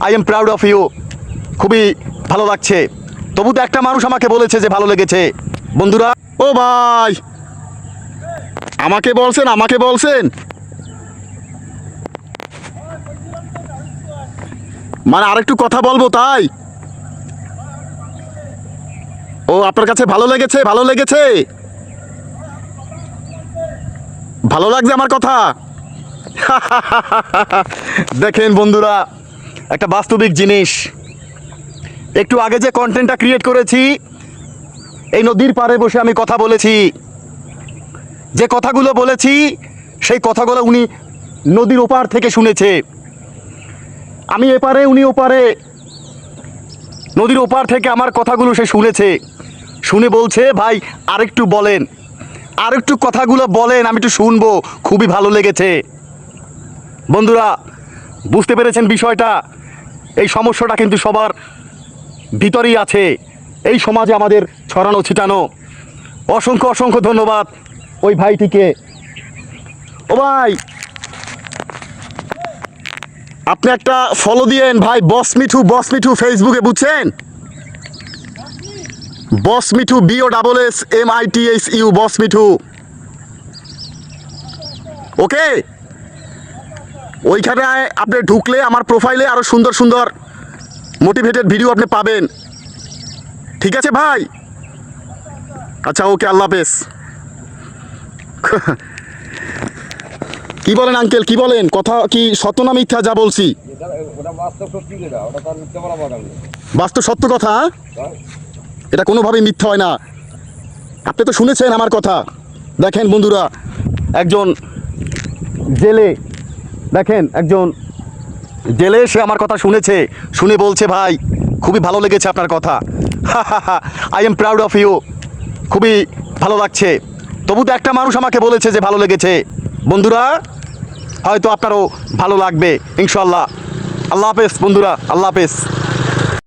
I am proud of you. খুবই ভালো লাগছে। তবু তো একটা মানুষ আমাকে বলেছে যে ভালো লেগেছে। বন্ধুরা, ও ভাই, আমাকে বলছেন মানে আরেকটু কথা বলবো তাই। ও আপনার কাছে ভালো লেগেছে, ভালো লাগছে আমার কথা। দেখেন বন্ধুরা, একটা বাস্তবিক জিনিস। একটু আগে যে কন্টেন্টটা ক্রিয়েট করেছি, এই নদীর পাড়ে বসে আমি কথা বলেছি। যে কথাগুলো বলেছি সেই কথাগুলো উনি নদীর ওপার থেকে শুনেছে। আমি এপারে, উনি ওপারে। নদীর ওপার থেকে আমার কথাগুলো সে শুনেছে। শুনে বলছে, ভাই আরেকটু বলেন, আরেকটু কথাগুলো বলেন, আমি একটু শুনবো, খুবই ভালো লেগেছে। বন্ধুরা, বুঝতে পেরেছেন বিষয়টা? এই সমস্যাটা কিন্তু সবার ভিতরেই আছে, এই সমাজে আমাদের ছড়ানো ছিটানো। অসংখ্য অসংখ্য ধন্যবাদ ওই ভাইটিকে। ও ভাই, আপনি একটা ফলো দিয়েন ভাই, বস মিঠু ফেসবুকে, বুঝছেন? বস মিঠু, BOSSMITHU, বস মিঠু। ওকে, ওইখানে আপনি ঢুকলে আমার প্রোফাইলে আরো সুন্দর সুন্দর মোটিভেটেড ভিডিও আপনি পাবেন। ঠিক আছে ভাই? আচ্ছা, ওকে, আল্লাহ হাফেজ। কি বলেন আঙ্কেল, কি বলেন? কথা কি সত্য না মিথ্যা যা বলছি? বাস্তব সত্য কথা। এটা কোনোভাবেই মিথ্যা হয় না। আপনি তো শুনেছেন আমার কথা। দেখেন বন্ধুরা, একজন জেলে, দেখেন একজন জেলে, সে আমার কথা শুনেছে। শুনে বলছে, ভাই খুবই ভালো লেগেছে আপনার কথা। I am proud of you. খুবই ভালো লাগছে। তবু তো একটা মানুষ আমাকে বলেছে যে ভালো লেগেছে। বন্ধুরা, হয়তো আপনারও ভালো লাগবে ইনশাল্লাহ। আল্লাহ হাফেজ বন্ধুরা, আল্লাহ হাফেজ।